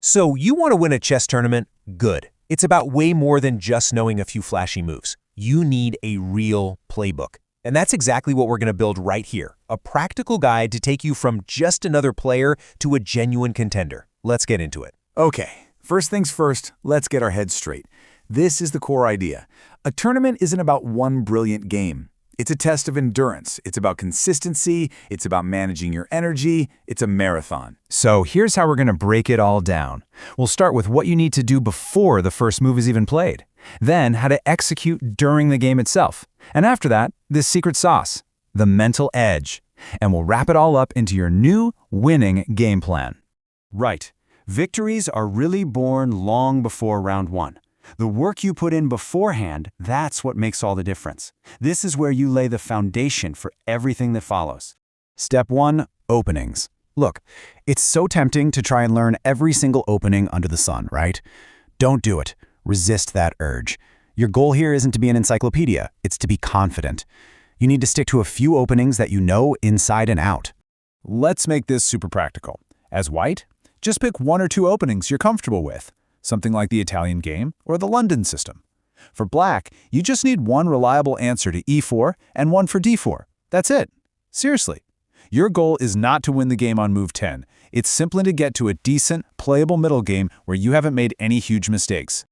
So you want to win a chess tournament? Good. It's about way more than just knowing a few flashy moves. You need a real playbook. And that's exactly what we're going to build right here, a practical guide to take you from just another player to a genuine contender. Let's get into it. Okay, first things first, let's get our heads straight. This is the core idea. A tournament isn't about one brilliant game. It's a test of endurance. It's about consistency. It's about managing your energy. It's a marathon. So here's how we're going to break it all down. We'll start with what you need to do before the first move is even played. Then how to execute during the game itself. And after that, this secret sauce, the mental edge. And we'll wrap it all up into your new winning game plan. Right. Victories are really born long before round one. The work you put in beforehand, that's what makes all the difference. This is where you lay the foundation for everything that follows. Step 1, openings. Look, it's so tempting to try and learn every single opening under the sun, right? Don't do it. Resist that urge. Your goal here isn't to be an encyclopedia, it's to be confident. You need to stick to a few openings that you know inside and out. Let's make this super practical. As white, just pick one or two openings you're comfortable with, something like the Italian game or the London system. For black, you just need one reliable answer to e4 and one for d4. That's it. Seriously. Your goal is not to win the game on move 10. It's simply to get to a decent, playable middle game where you haven't made any huge mistakes.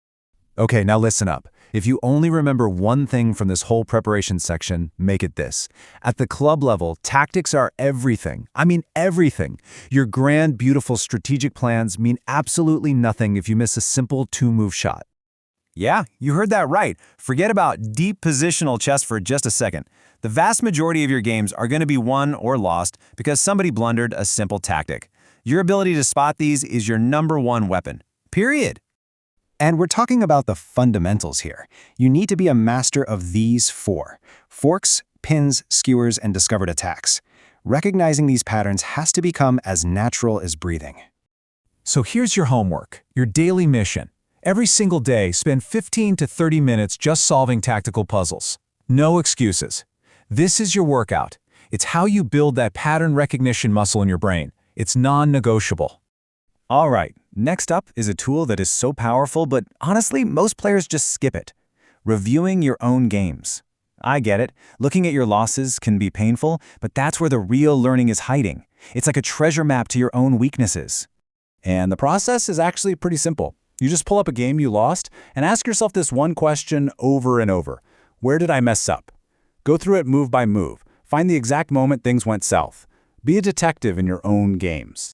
Okay, now listen up. If you only remember one thing from this whole preparation section, make it this. At the club level, tactics are everything. I mean everything. Your grand, beautiful strategic plans mean absolutely nothing if you miss a simple two-move shot. Yeah, you heard that right. Forget about deep positional chess for just a second. The vast majority of your games are going to be won or lost because somebody blundered a simple tactic. Your ability to spot these is your #1 weapon. Period. And we're talking about the fundamentals here. You need to be a master of these four: forks, pins, skewers, and discovered attacks. Recognizing these patterns has to become as natural as breathing. So here's your homework, your daily mission. Every single day, spend 15 to 30 minutes just solving tactical puzzles. No excuses. This is your workout. It's how you build that pattern recognition muscle in your brain. It's non-negotiable. All right, next up is a tool that is so powerful, but honestly, most players just skip it. Reviewing your own games. I get it. Looking at your losses can be painful, but that's where the real learning is hiding. It's like a treasure map to your own weaknesses. And the process is actually pretty simple. You just pull up a game you lost and ask yourself this one question over and over. Where did I mess up? Go through it move by move. Find the exact moment things went south. Be a detective in your own games.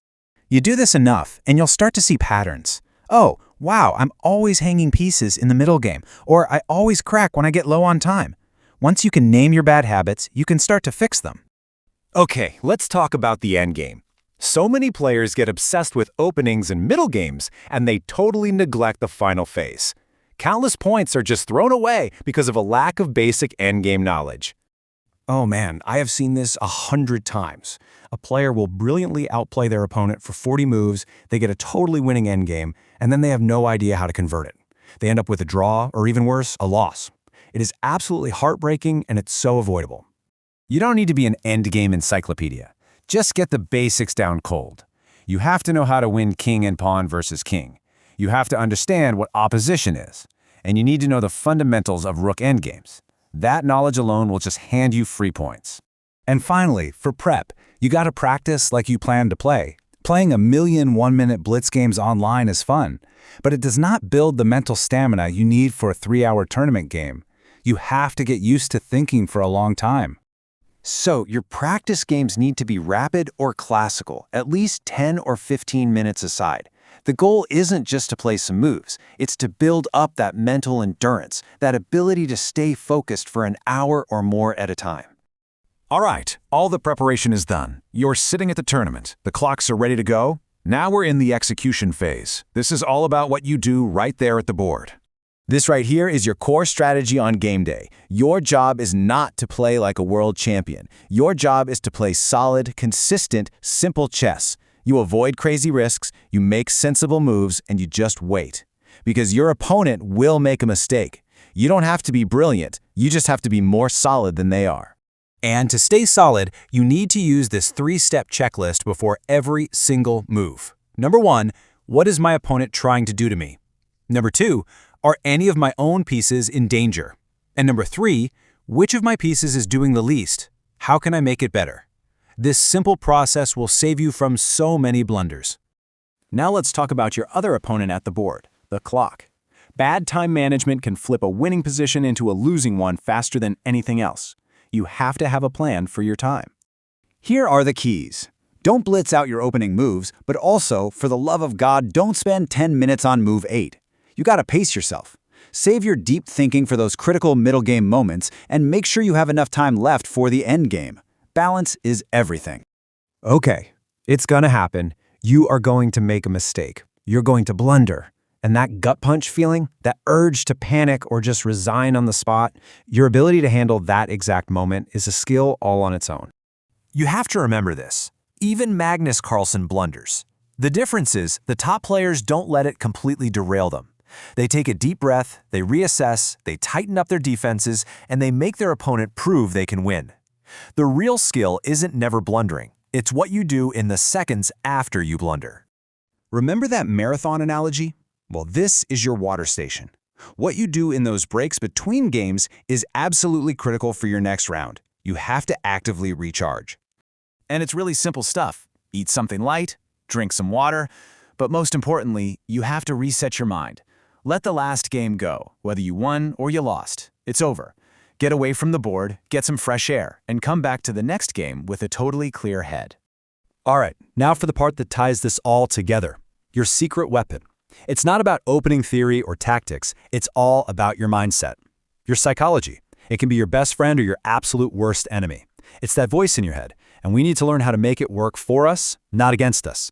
You do this enough, and you'll start to see patterns. Oh, wow, I'm always hanging pieces in the middle game, or I always crack when I get low on time. Once you can name your bad habits, you can start to fix them. Okay, let's talk about the endgame. So many players get obsessed with openings and middle games, and they totally neglect the final phase. Countless points are just thrown away because of a lack of basic endgame knowledge. Oh man, I have seen this 100 times. A player will brilliantly outplay their opponent for 40 moves, they get a totally winning endgame, and then they have no idea how to convert it. They end up with a draw, or even worse, a loss. It is absolutely heartbreaking, and it's so avoidable. You don't need to be an endgame encyclopedia. Just get the basics down cold. You have to know how to win king and pawn versus king. You have to understand what opposition is. And you need to know the fundamentals of rook endgames. That knowledge alone will just hand you free points. And finally, for prep, you gotta practice like you plan to play. Playing a million one-minute blitz games online is fun, but it does not build the mental stamina you need for a 3-hour tournament game. You have to get used to thinking for a long time. So, your practice games need to be rapid or classical, at least 10 or 15 minutes aside. The goal isn't just to play some moves, it's to build up that mental endurance, that ability to stay focused for an hour or more at a time. All right, all the preparation is done. You're sitting at the tournament. The clocks are ready to go. Now we're in the execution phase. This is all about what you do right there at the board. This right here is your core strategy on game day. Your job is not to play like a world champion. Your job is to play solid, consistent, simple chess. You avoid crazy risks, you make sensible moves, and you just wait. Because your opponent will make a mistake. You don't have to be brilliant, you just have to be more solid than they are. And to stay solid, you need to use this 3-step checklist before every single move. Number 1, What is my opponent trying to do to me? Number 2, are any of my own pieces in danger? And number 3, which of my pieces is doing the least? How can I make it better? This simple process will save you from so many blunders. Now let's talk about your other opponent at the board, the clock. Bad time management can flip a winning position into a losing one faster than anything else. You have to have a plan for your time. Here are the keys. Don't blitz out your opening moves, but also, for the love of God, don't spend 10 minutes on move 8. You gotta pace yourself. Save your deep thinking for those critical middle game moments and make sure you have enough time left for the end game. Balance is everything. Okay, it's gonna happen. You are going to make a mistake. You're going to blunder. And that gut punch feeling, that urge to panic or just resign on the spot, your ability to handle that exact moment is a skill all on its own. You have to remember this. Even Magnus Carlsen blunders. The difference is the top players don't let it completely derail them. They take a deep breath, they reassess, they tighten up their defenses, and they make their opponent prove they can win. The real skill isn't never blundering. It's what you do in the seconds after you blunder. Remember that marathon analogy? Well, this is your water station. What you do in those breaks between games is absolutely critical for your next round. You have to actively recharge. And it's really simple stuff. Eat something light, drink some water, but most importantly, you have to reset your mind. Let the last game go, whether you won or you lost. It's over. Get away from the board, get some fresh air, and come back to the next game with a totally clear head. All right, now for the part that ties this all together. Your secret weapon. It's not about opening theory or tactics. It's all about your mindset. Your psychology. It can be your best friend or your absolute worst enemy. It's that voice in your head, and we need to learn how to make it work for us, not against us.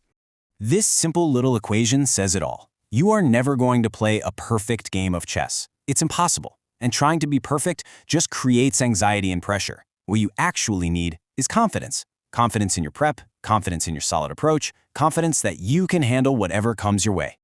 This simple little equation says it all. You are never going to play a perfect game of chess. It's impossible. And trying to be perfect just creates anxiety and pressure. What you actually need is confidence. Confidence in your prep, confidence in your solid approach, confidence that you can handle whatever comes your way.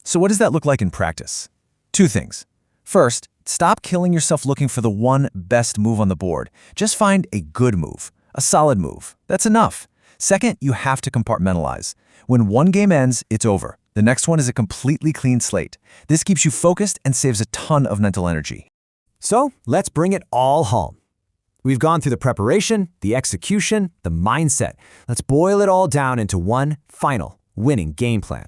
So what does that look like in practice? 2 things. First, stop killing yourself looking for the one best move on the board. Just find a good move, a solid move. That's enough. Second, you have to compartmentalize. When one game ends, it's over. The next one is a completely clean slate. This keeps you focused and saves a ton of mental energy. So let's bring it all home. We've gone through the preparation, the execution, the mindset. Let's boil it all down into one final winning game plan.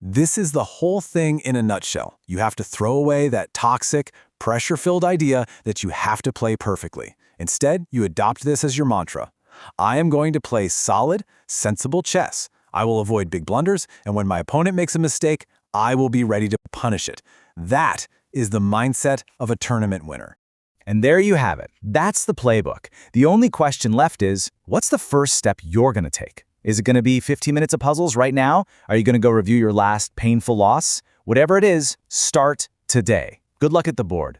This is the whole thing in a nutshell. You have to throw away that toxic, pressure-filled idea that you have to play perfectly. Instead, you adopt this as your mantra. I am going to play solid, sensible chess. I will avoid big blunders, and when my opponent makes a mistake, I will be ready to punish it. That is the mindset of a tournament winner. And there you have it. That's the playbook. The only question left is, what's the first step you're going to take? Is it going to be 15 minutes of puzzles right now? Are you going to go review your last painful loss? Whatever it is, start today. Good luck at the board.